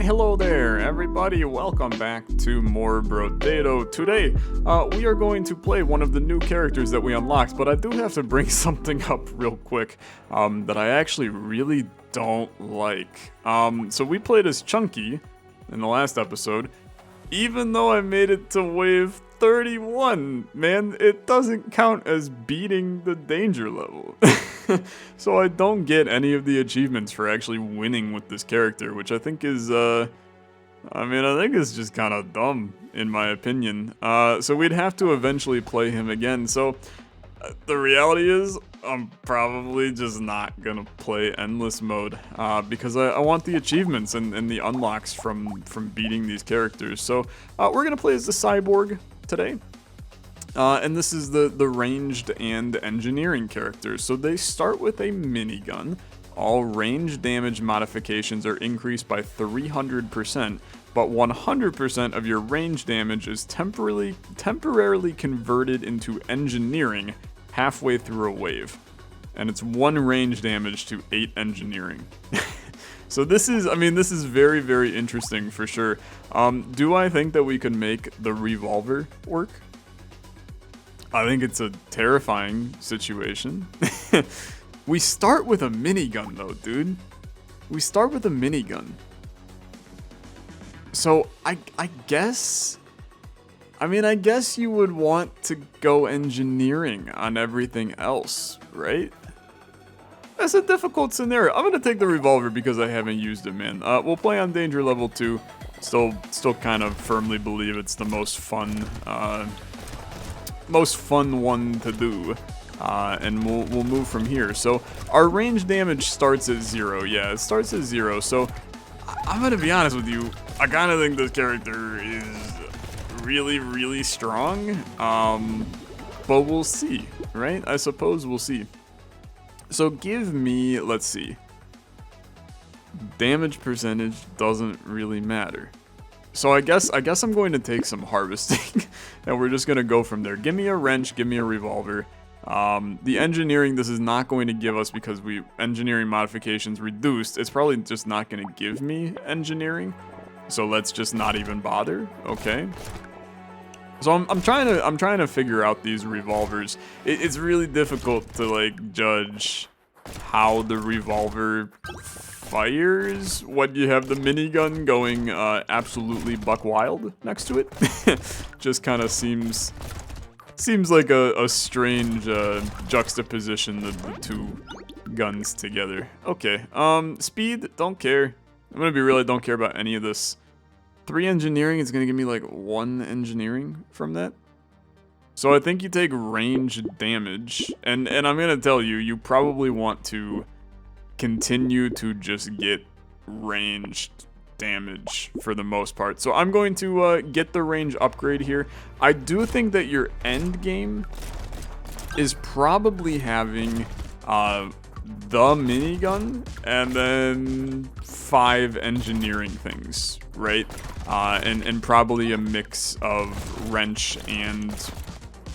Hello there, everybody. Welcome back to more Brotato. Today, we are going to play one of the new characters that we unlocked, but I do have to bring something up real quick that I actually really don't like. So we played as Chunky in the last episode. Even though I made it to wave 31, man, it doesn't count as beating the danger level. So I don't get any of the achievements for actually winning with this character, which I think is, I think it's just kind of dumb, in my opinion. So we'd have to eventually play him again. So the reality is, I'm probably just not gonna play endless mode, because I want the achievements and the unlocks from beating these characters. So we're gonna play as the Cyborg today. And this is the ranged and engineering characters. So they start with a minigun. All range damage modifications are increased by 300%, but 100% of your range damage is temporarily converted into engineering halfway through a wave. And it's 1 range damage to 8 engineering. So this is very, very interesting for sure. Do I think that we can make the revolver work? I think it's a terrifying situation. We start with a minigun though, dude. We start with a minigun. So I guess you would want to go engineering on everything else, right? That's a difficult scenario. I'm gonna take the revolver because I haven't used it, man. We'll play on danger level 2. Still kind of firmly believe it's the most fun one to do. And we'll move from here. So our range damage starts at 0. Yeah, it starts at 0. So I'm gonna be honest with you. I kind of think this character is really, really strong. But we'll see, right? I suppose we'll see. So give me, let's see. Damage percentage doesn't really matter. So I guess I'm going to take some harvesting, and we're just gonna go from there. Give me a wrench, give me a revolver. The engineering, this is not going to give us because engineering modifications reduced. It's probably just not going to give me engineering. So let's just not even bother. Okay. So I'm trying to figure out these revolvers. It's really difficult to like judge how the revolver fires when you have the minigun going absolutely buck wild next to it. Just kind of seems like a strange juxtaposition the two guns together. Okay, speed, don't care. I'm gonna be real, I don't care about any of this. 3 engineering is gonna give me like 1 engineering from that. So I think you take range damage, and I'm gonna tell you, you probably want to continue to just get ranged damage for the most part. So I'm going to get the range upgrade here. I do think that your end game is probably having the minigun and then 5 engineering things, right? And probably a mix of wrench and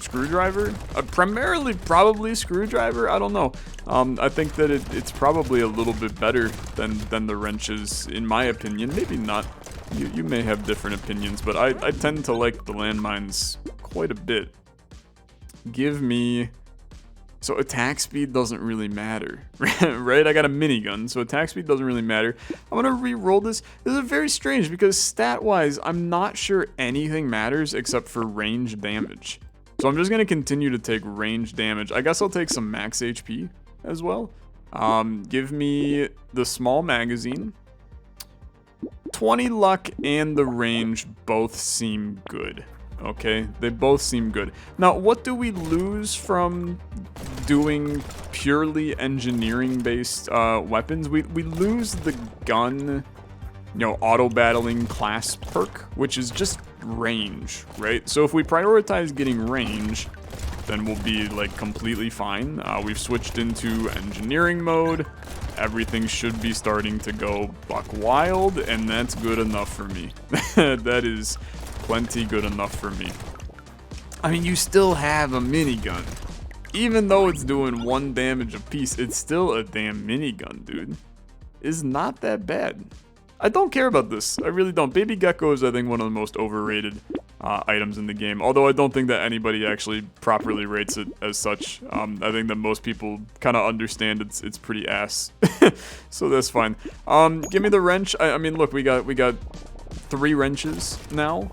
screwdriver. Primarily probably screwdriver, I don't know. I think that it's probably a little bit better than the wrenches, in my opinion. Maybe not. You may have different opinions, but I tend to like the landmines quite a bit. Give me... So attack speed doesn't really matter, right? I got a minigun, so attack speed doesn't really matter. I'm gonna re-roll this. This is very strange because stat-wise, I'm not sure anything matters except for range damage. So I'm just gonna continue to take range damage. I guess I'll take some max HP as well. Give me the small magazine. 20 luck and the range both seem good. Okay, they both seem good. Now, what do we lose from doing purely engineering-based weapons? We lose the gun, auto-battling class perk, which is just range, right? So if we prioritize getting range, then we'll be like completely fine. We've switched into engineering mode. Everything should be starting to go buck wild, and that's good enough for me. That is plenty good enough for me. I mean, you still have a minigun. Even though it's doing 1 damage a piece, it's still a damn minigun, dude. It's not that bad. I don't care about this. I really don't. Baby Gecko is, I think, one of the most overrated items in the game. Although I don't think that anybody actually properly rates it as such. I think that most people kind of understand it's pretty ass. So that's fine. Give me the wrench. I mean, look, we got 3 wrenches now.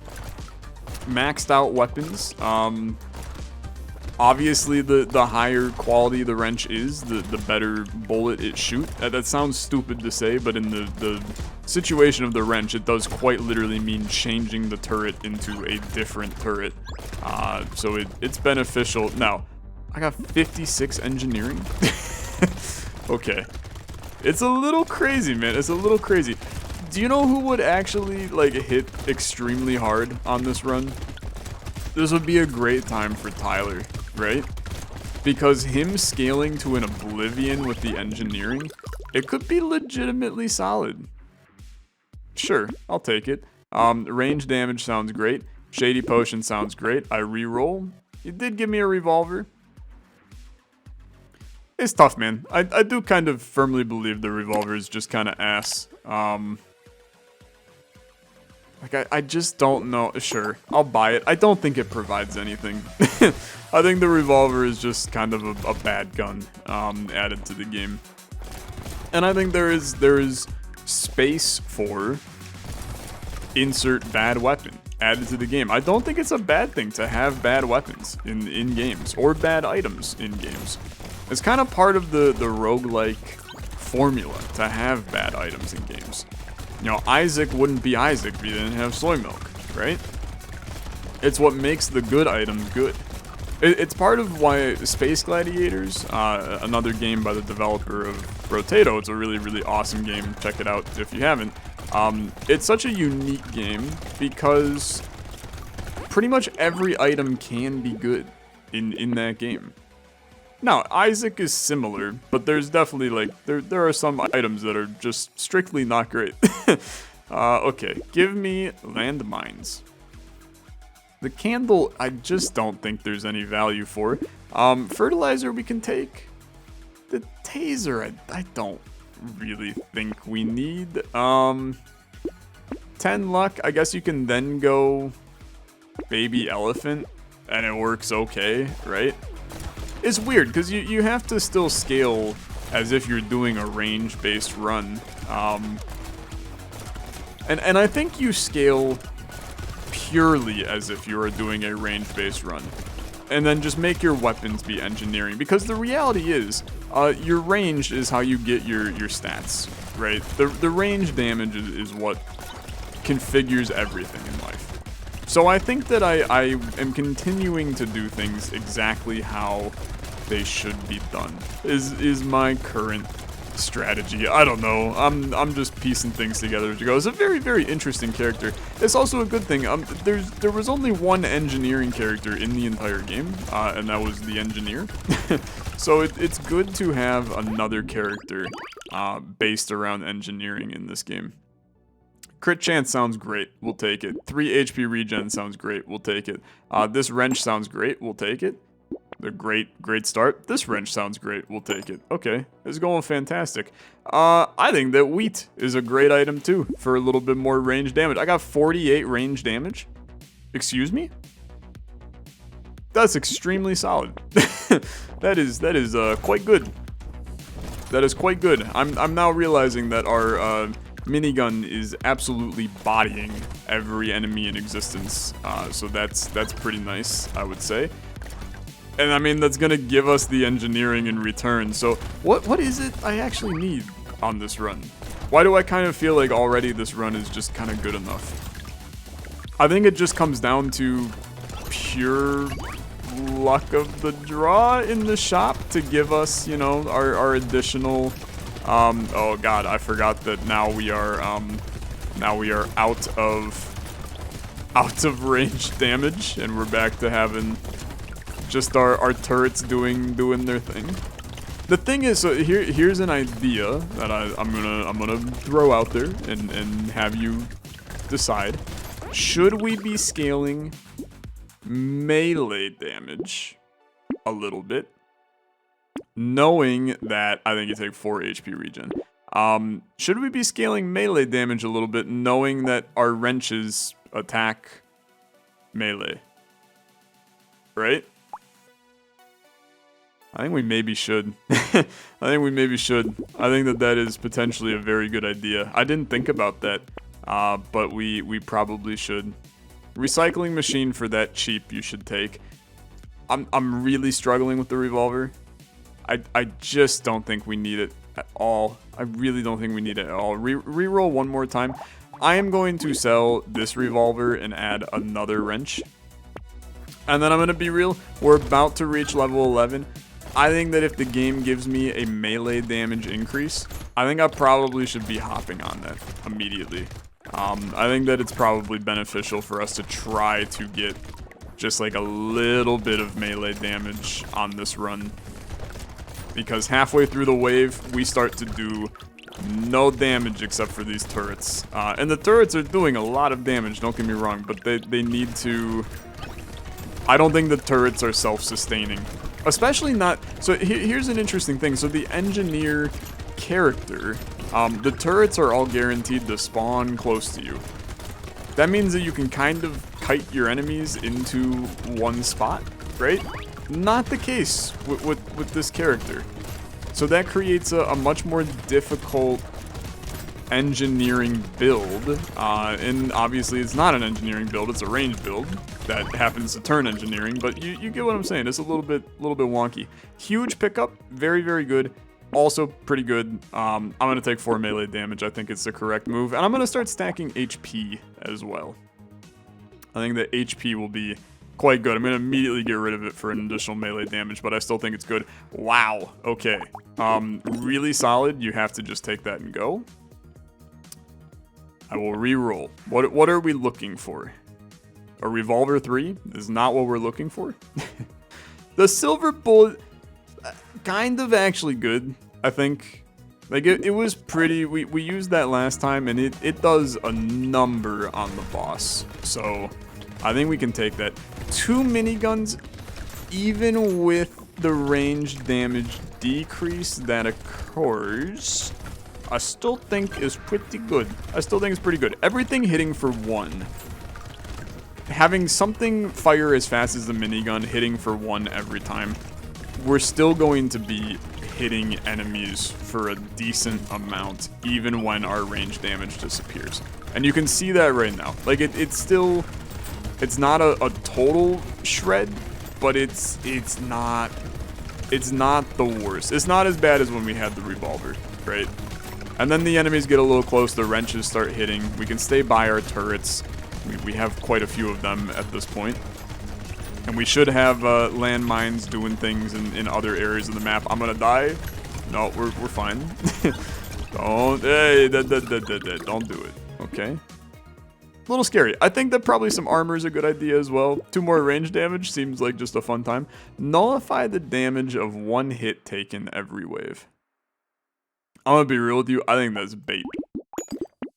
Maxed out weapons. Obviously, the higher quality the wrench is, the better bullet it shoots. That sounds stupid to say, but in the situation of the wrench, it does quite literally mean changing the turret into a different turret. So it's beneficial. Now, I got 56 engineering. Okay. It's a little crazy, man. It's a little crazy. Do you know who would actually, like, hit extremely hard on this run? This would be a great time for Tyler, right? Because him scaling to an oblivion with the engineering, it could be legitimately solid. Sure, I'll take it. Range damage sounds great. Shady Potion sounds great. I reroll. It did give me a revolver. It's tough, man. I do kind of firmly believe the revolver is just kind of ass. Like, I just don't know. Sure, I'll buy it. I don't think it provides anything. I think the revolver is just kind of a bad gun added to the game. And I think there is space for insert bad weapon added to the game. I don't think it's a bad thing to have bad weapons in games or bad items in games. It's kind of part of the roguelike formula to have bad items in games. You know, Isaac wouldn't be Isaac if he didn't have soy milk, right? It's what makes the good item good. It's part of why Space Gladiators, another game by the developer of Brotato, it's a really, really awesome game. Check it out if you haven't. It's such a unique game because pretty much every item can be good in that game. Now, Isaac is similar, but there's definitely, like, there are some items that are just strictly not great. Okay, give me landmines. The candle, I just don't think there's any value for. Fertilizer we can take. The taser, I don't really think we need. 10 luck, I guess you can then go baby elephant, and it works okay, right? It's weird, because you have to still scale as if you're doing a range-based run. And I think you scale purely as if you are doing a range-based run. And then just make your weapons be engineering. Because the reality is, your range is how you get your stats, right? The range damage is what configures everything in life. So I think that I am continuing to do things exactly how they should be done, is my current strategy. I don't know. I'm just piecing things together as you go. It's a very, very interesting character. It's also a good thing. There was only one engineering character in the entire game, and that was the engineer. So it's good to have another character based around engineering in this game. Crit chance sounds great. We'll take it. 3 HP regen sounds great. We'll take it. This wrench sounds great. We'll take it. A great start. This wrench sounds great. We'll take it. Okay, it's going fantastic. I think that wheat is a great item too for a little bit more range damage. I got 48 range damage. Excuse me? That's extremely solid. that is quite good. That is quite good. I'm now realizing that our minigun is absolutely bodying every enemy in existence. So that's pretty nice, I would say. And I mean, that's gonna give us the engineering in return. So what is it I actually need on this run? Why do I kind of feel like already this run is just kind of good enough? I think it just comes down to pure luck of the draw in the shop to give us, you know, our additional, oh god, I forgot that now we are out of range damage, and we're back to having just our turrets doing their thing. The thing is, so here's an idea that I'm gonna throw out there and have you decide. Should we be scaling melee damage a little bit, knowing that I think you take 4 HP regen? Should we be scaling melee damage a little bit, knowing that our wrenches attack melee? Right? I think we maybe should. I think we maybe should. I think that that is potentially a very good idea. I didn't think about that, but we probably should. Recycling machine for that cheap you should take. I'm really struggling with the revolver. I just don't think we need it at all. I really don't think we need it at all. Reroll one more time. I am going to sell this revolver and add another wrench. And then I'm going to be real. We're about to reach level 11. I think that if the game gives me a melee damage increase, I think I probably should be hopping on that immediately. I think that it's probably beneficial for us to try to get just like a little bit of melee damage on this run. Because halfway through the wave, we start to do no damage except for these turrets. And the turrets are doing a lot of damage, don't get me wrong, but they need to... I don't think the turrets are self-sustaining. Especially not... So here's an interesting thing. So the engineer character, the turrets are all guaranteed to spawn close to you. That means that you can kind of kite your enemies into one spot, right? Not the case with this character. So that creates a much more difficult engineering build. And obviously it's not an engineering build, it's a range build that happens to turn engineering, but you get what I'm saying. It's a little bit wonky. Huge pickup, very, very good. Also pretty good. I'm going to take 4 melee damage. I think it's the correct move. And I'm going to start stacking HP as well. I think that HP will be quite good. I'm going to immediately get rid of it for an additional melee damage, but I still think it's good. Wow. Okay. Really solid. You have to just take that and go. I will re-roll. What are we looking for? A revolver 3 is not what we're looking for. The silver bullet, kind of actually good, I think. Like, it was pretty... We used that last time, and it does a number on the boss. So, I think we can take that. 2 miniguns, even with the range damage decrease that occurs, I still think is pretty good. I still think it's pretty good. Everything hitting for 1. Having something fire as fast as the minigun, hitting for 1 every time, we're still going to be hitting enemies for a decent amount, even when our range damage disappears. And you can see that right now. Like, it's still... It's not a total shred, but it's not the worst. It's not as bad as when we had the revolver, right? And then the enemies get a little close, the wrenches start hitting. We can stay by our turrets. We have quite a few of them at this point. And we should have landmines doing things in other areas of the map. I'm gonna die. No, we're fine. Don't do it. Okay. A little scary. I think that probably some armor is a good idea as well. 2 more range damage seems like just a fun time. Nullify the damage of 1 hit taken every wave. I'm gonna be real with you. I think that's bait.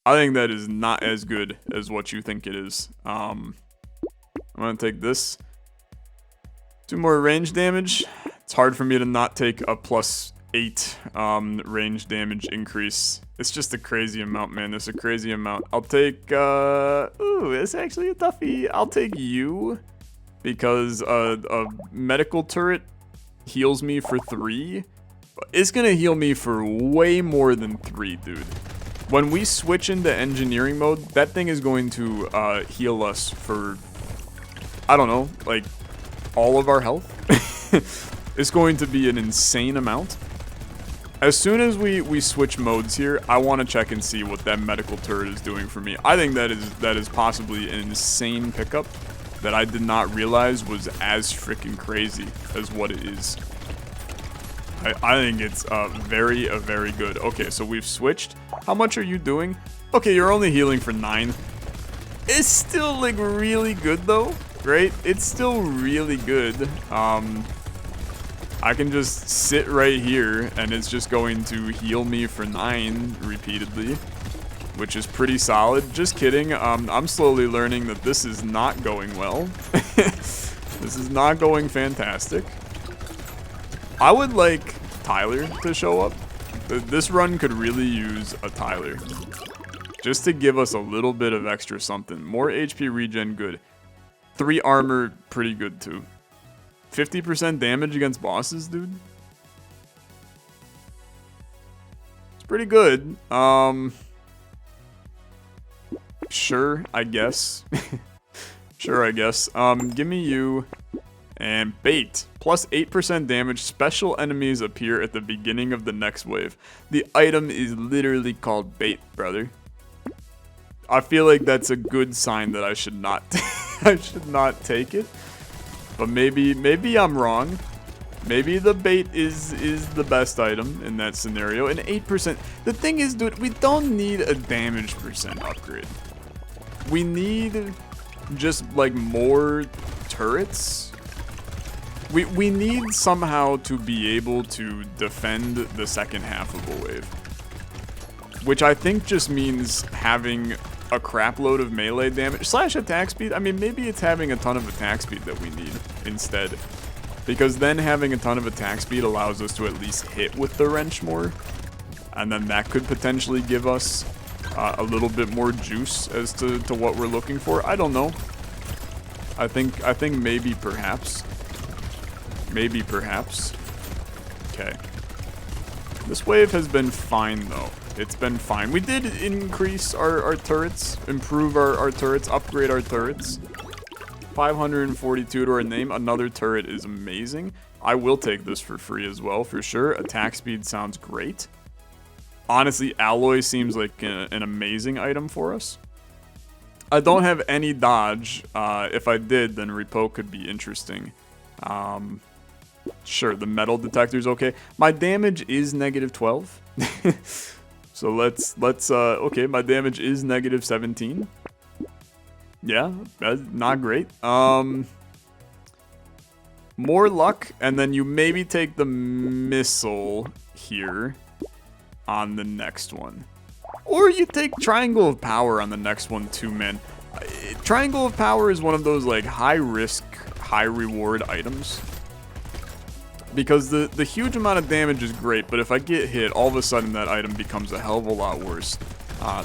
I think that is not as good as what you think it is. I'm gonna take this. 2 more range damage. It's hard for me to not take a +8 range damage increase. It's just a crazy amount, man. It's a crazy amount. I'll take, ooh, it's actually a toughie. I'll take you, because a medical turret heals me for 3. It's gonna heal me for way more than 3, dude. When we switch into engineering mode, that thing is going to heal us for, I don't know, like, all of our health. It's going to be an insane amount. As soon as we switch modes here, I want to check and see what that medical turret is doing for me. I think that is possibly an insane pickup that I did not realize was as freaking crazy as what it is. I think it's very good. Okay, so we've switched. How much are you doing? Okay, you're only healing for 9. It's still, like, really good, though, right? It's still really good. I can just sit right here, and it's just going to heal me for 9 repeatedly, which is pretty solid. Just kidding. I'm slowly learning that this is not going well. This is not going fantastic. I would like Tyler to show up. This run could really use a Tyler. Just to give us a little bit of extra something. More HP regen, good. 3 armor, pretty good too. 50% damage against bosses, dude. It's pretty good. Sure, I guess. Sure, I guess. Give me you and bait. Plus 8% damage. Special enemies appear at the beginning of the next wave. The item is literally called bait, brother. I feel like that's a good sign that I should not I should not take it. But maybe I'm wrong. Maybe the bait is the best item in that scenario. And 8%. The thing is, dude, we don't need a damage percent upgrade. We need just like more turrets. We need somehow to be able to defend the second half of a wave. Which I think just means having a crap load of melee damage / attack speed. I mean, maybe it's having a ton of attack speed that we need instead. Because then having a ton of attack speed allows us to at least hit with the wrench more. And then that could potentially give us a little bit more juice as to what we're looking for. I don't know. I think maybe perhaps. Maybe perhaps. Okay. This wave has been fine though. It's been fine. We did increase our turrets, improve our turrets, upgrade our turrets. 542 to our name. Another turret is amazing. I will take this for free as well, for sure. Attack speed sounds great. Honestly, alloy seems like an amazing item for us. I don't have any dodge. If I did, then repo could be interesting. Sure, the metal detector's okay. My damage is -12. So let's okay, my damage is -17. Yeah, that's not great. More luck, and then you maybe take the missile here on the next one. Or you take Triangle of Power on the next one too, man. Triangle of Power is one of those like high risk, high reward items. Because the huge amount of damage is great, but if I get hit, all of a sudden that item becomes a hell of a lot worse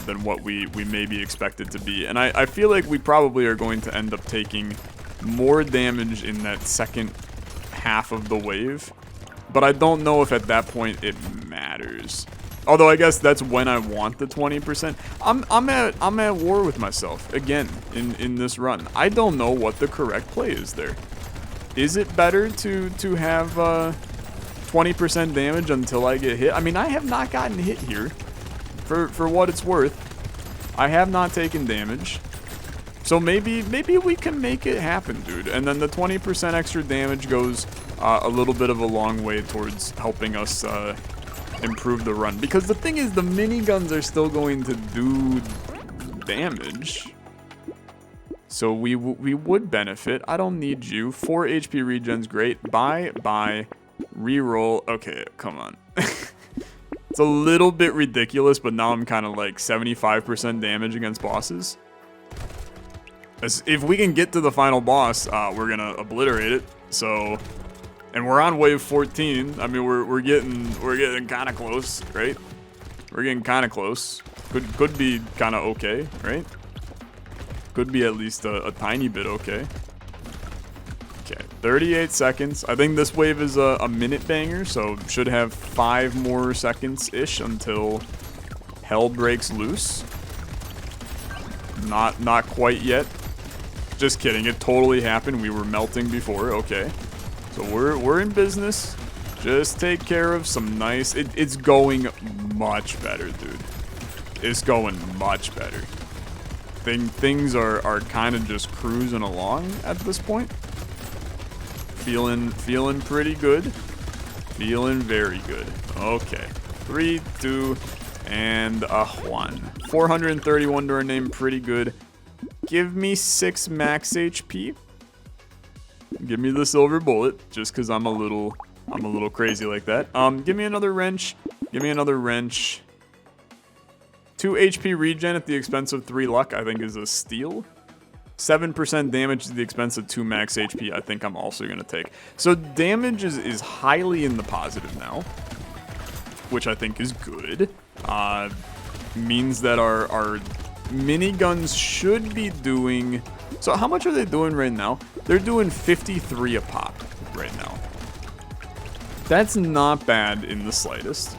than what we maybe expect it to be. And I feel like we probably are going to end up taking more damage in that second half of the wave. But I don't know if at that point it matters. Although I guess that's when I want the 20%. I'm at war with myself again in this run. I don't know what the correct play is there. Is it better to have 20% damage until I get hit? I mean, I have not gotten hit here. For what it's worth, I have not taken damage. So maybe we can make it happen, dude. And then the 20% extra damage goes a little bit of a long way towards helping us improve the run. Because the thing is, the miniguns are still going to do damage. So we would benefit. I don't need you. 4 HP regen's great. Bye. Reroll. Okay, come on. It's a little bit ridiculous, but now I'm kind of like 75% damage against bosses. If we can get to the final boss, we're gonna obliterate it. So, and we're on wave 14. I mean, we're getting kind of close, right? We're getting kind of close. Could be kind of okay, right? Could be at least a tiny bit okay. Okay, 38 seconds. I think this wave is a minute banger, so should have 5 more seconds-ish until hell breaks loose. Not quite yet. Just kidding, it totally happened. We were melting before, okay. So we're in business. Just take care of some nice... It's going much better, dude. It's going much better. Things are kind of just cruising along at this point. Feeling pretty good. Feeling very good. Okay. 3, 2, and a 1. 431 to our name, pretty good. Give me 6 max HP. Give me the silver bullet, just because I'm a little crazy like that. Give me another wrench. Give me another wrench. 2 HP regen at the expense of 3 luck, I think is a steal. 7% damage at the expense of 2 max HP, I think I'm also going to take. So damage is highly in the positive now. which I think is good. Means that our miniguns should be doing... So how much are they doing right now? They're doing 53 a pop right now. That's not bad in the slightest.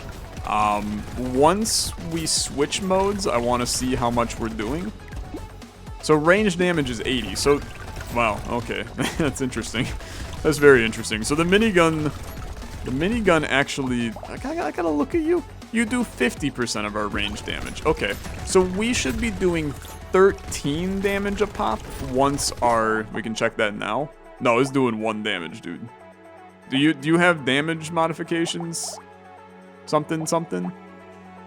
Once we switch modes, I want to see how much we're doing. So range damage is 80. So, wow, okay. That's interesting. That's very interesting. So the minigun actually... I gotta look at you. You do 50% of our range damage. Okay, so we should be doing 13 damage a pop once our... We can check that now. No, it's doing 1 damage, dude. Do you have damage modifications? Something?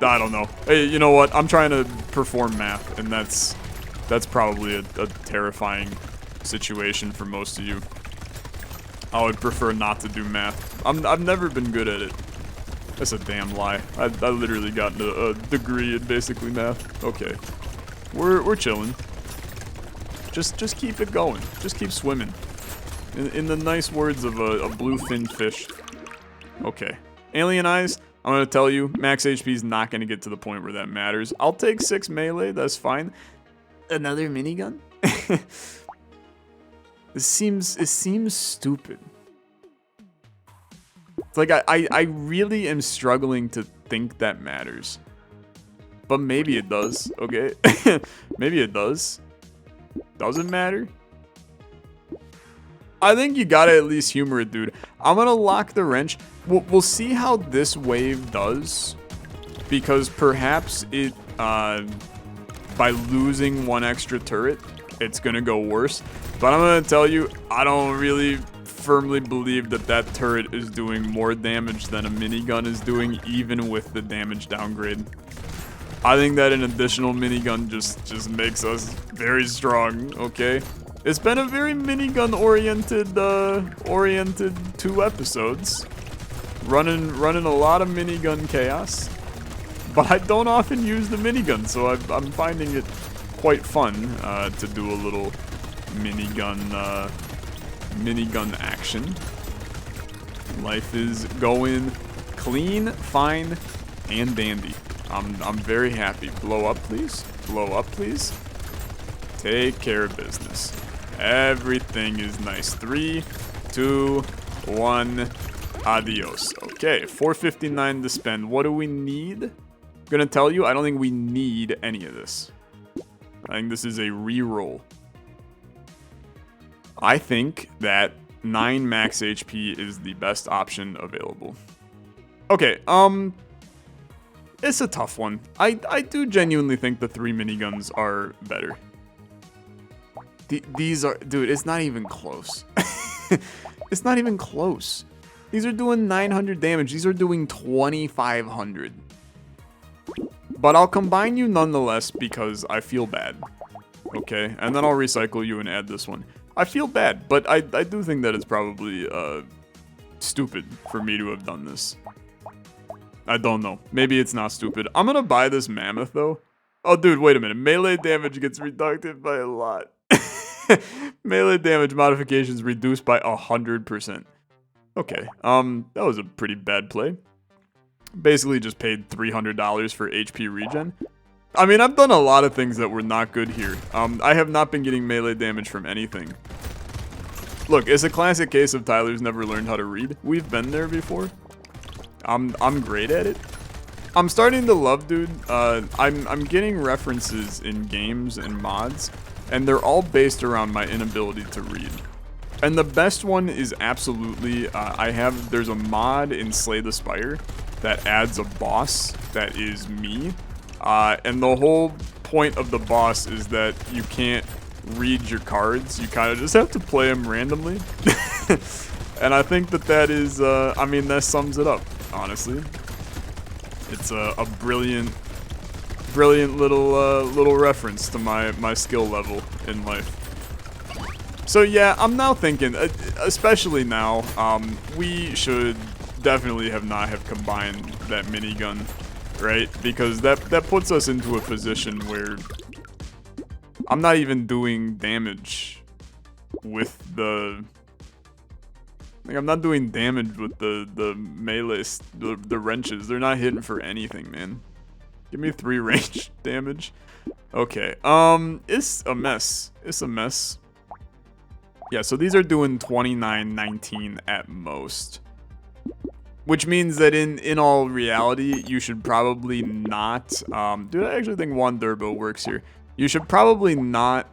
I don't know. Hey, you know what? I'm trying to perform math, and that's probably a terrifying situation for most of you. I would prefer not to do math. I've never been good at it. That's a damn lie. I literally got a degree in basically math. Okay. We're chilling. Just keep it going. Just keep swimming. In the nice words of a bluefin fish. Okay. Alien Eyes, I'm gonna tell you, max HP is not gonna get to the point where that matters. I'll take 6 melee, that's fine. Another minigun? It seems stupid. It's like I really am struggling to think that matters. But maybe it does, okay? Maybe it does. Doesn't matter? I think you gotta at least humor it, dude. I'm gonna lock the wrench. We'll see how this wave does. Because perhaps it, by losing 1 extra turret, it's gonna go worse. But I'm gonna tell you, I don't really firmly believe that turret is doing more damage than a minigun is doing, even with the damage downgrade. I think that an additional minigun just makes us very strong, okay? It's been a very minigun oriented 2 episodes. Running a lot of minigun chaos. But I don't often use the minigun, so I'm finding it quite fun to do a little minigun action. Life is going clean, fine, and dandy. I'm very happy. Blow up, please. Blow up, please. Take care of business. Everything is nice. 3, 2, 1. Adios. Okay, 459 to spend. What do we need? Gonna tell you, I don't think we need any of this. I think this is a reroll. I think that 9 max HP is the best option available. Okay, it's a tough one. I do genuinely think the 3 miniguns are better. These are... Dude, it's not even close. It's not even close. These are doing 900 damage. These are doing 2,500. But I'll combine you nonetheless because I feel bad. Okay? And then I'll recycle you and add this one. I feel bad, but I do think that it's probably stupid for me to have done this. I don't know. Maybe it's not stupid. I'm gonna buy this mammoth, though. Oh, dude, wait a minute. Melee damage gets reducted by a lot. Melee damage modifications reduced by 100%. Okay, that was a pretty bad play. Basically just paid $300 for HP regen. I mean, I've done a lot of things that were not good here. I have not been getting melee damage from anything. Look, it's a classic case of Tyler's never learned how to read. We've been there before. I'm great at it. I'm starting to love, dude. I'm getting references in games and mods, and they're all based around my inability to read. And the best one is absolutely, there's a mod in Slay the Spire that adds a boss that is me. And the whole point of the boss is that you can't read your cards. You kind of just have to play them randomly. And I think that is, I mean, that sums it up, honestly. It's a brilliant little reference to my skill level in life. So yeah, I'm now thinking, especially now, we should definitely not have combined that minigun, right? Because that puts us into a position where I'm not even doing damage with the Like, I'm not doing damage with the melee, the wrenches. They're not hitting for anything, man. Give me 3 range damage. Okay, it's a mess. It's a mess. Yeah, so these are doing 29, 19 at most. Which means that in all reality, you should probably not, dude, I actually think 1 Durbo works here. You should probably not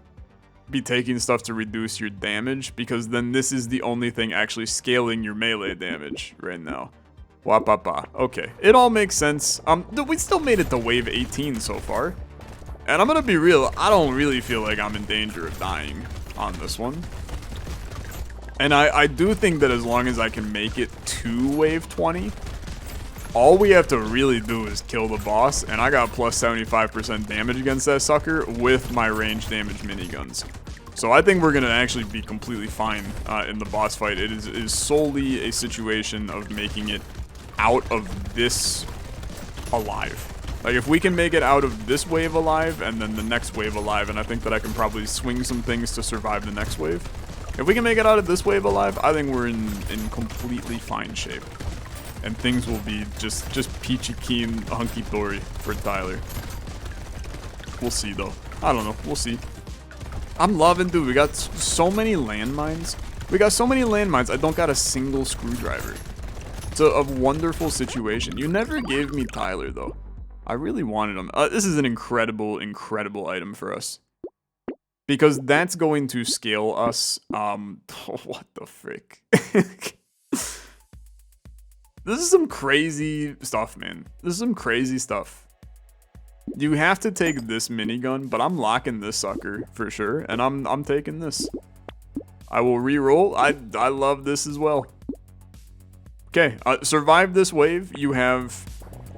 be taking stuff to reduce your damage, because then this is the only thing actually scaling your melee damage right now. Wapapa. Okay, it all makes sense. We still made it to wave 18 so far. And I'm gonna be real, I don't really feel like I'm in danger of dying on this one. And I do think that as long as I can make it to wave 20, all we have to really do is kill the boss, and I got plus 75% damage against that sucker with my range damage miniguns. So I think we're going to actually be completely fine in the boss fight. It is solely a situation of making it out of this alive. Like, if we can make it out of this wave alive, and then the next wave alive, and I think that I can probably swing some things to survive the next wave. If we can make it out of this wave alive, I think we're in completely fine shape. And things will be just peachy keen, hunky-dory for Tyler. We'll see, though. I don't know. We'll see. I'm loving, dude, we got so many landmines. We got so many landmines, I don't got a single screwdriver. It's a wonderful situation. You never gave me Tyler, though. I really wanted him. This is an incredible, incredible item for us. Because that's going to scale us, what the frick? This is some crazy stuff, man. This is some crazy stuff. You have to take this minigun, but I'm locking this sucker for sure, and I'm taking this. I will re-roll. I love this as well. Okay, survive this wave. You have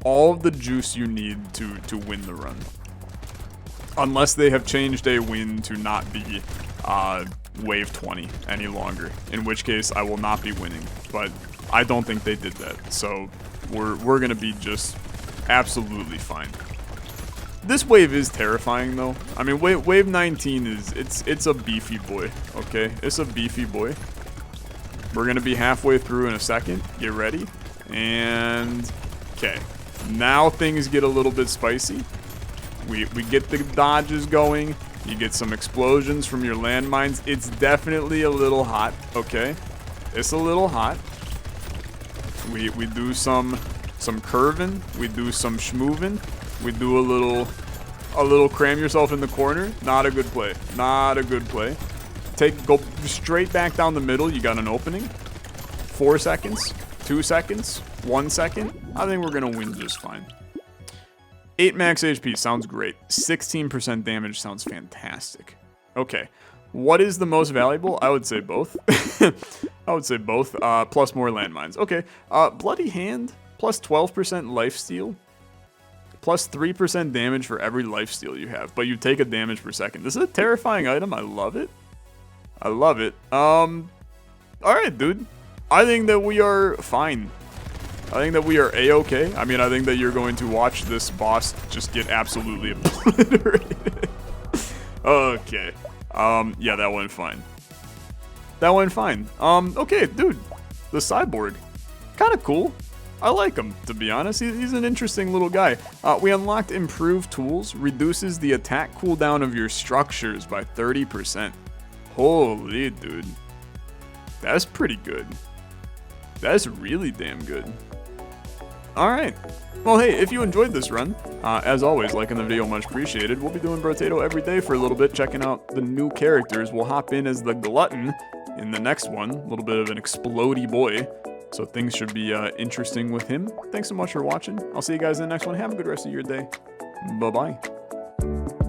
all of the juice you need to win the run. Unless they have changed a win to not be wave 20 any longer, in which case I will not be winning. But I don't think they did that, so we're gonna be just absolutely fine. This wave is terrifying, though. I mean, wave 19 is it's a beefy boy. Okay, it's a beefy boy. We're gonna be halfway through in a second. Get ready, and okay, now things get a little bit spicy. We get the dodges going. You get some explosions from your landmines. It's definitely a little hot. Okay, it's a little hot. We do some curving. We do some schmooving. We do a little cram yourself in the corner. Not a good play. Not a good play. Go straight back down the middle. You got an opening. 4 seconds. 2 seconds. 1 second. I think we're gonna win just fine. 8 max HP sounds great. 16% damage sounds fantastic. Okay. What is the most valuable? I would say both. I would say both. Plus more landmines. Okay. Bloody Hand. Plus 12% lifesteal. Plus 3% damage for every lifesteal you have. But you take a damage per second. This is a terrifying item. I love it. I love it. Alright, dude. I think that we are fine. I think that we are A-okay. I mean, I think that you're going to watch this boss just get absolutely obliterated. Okay. Yeah, that went fine. That went fine. Okay, dude. The Cyborg. Kind of cool. I like him, to be honest. He's an interesting little guy. We unlocked improved tools. Reduces the attack cooldown of your structures by 30%. Holy, dude. That's pretty good. That's really damn good. Alright. Well, hey, if you enjoyed this run, as always, liking the video much appreciated. We'll be doing Brotato every day for a little bit, checking out the new characters. We'll hop in as the Glutton in the next one. A little bit of an explodey boy. So things should be interesting with him. Thanks so much for watching. I'll see you guys in the next one. Have a good rest of your day. Bye-bye.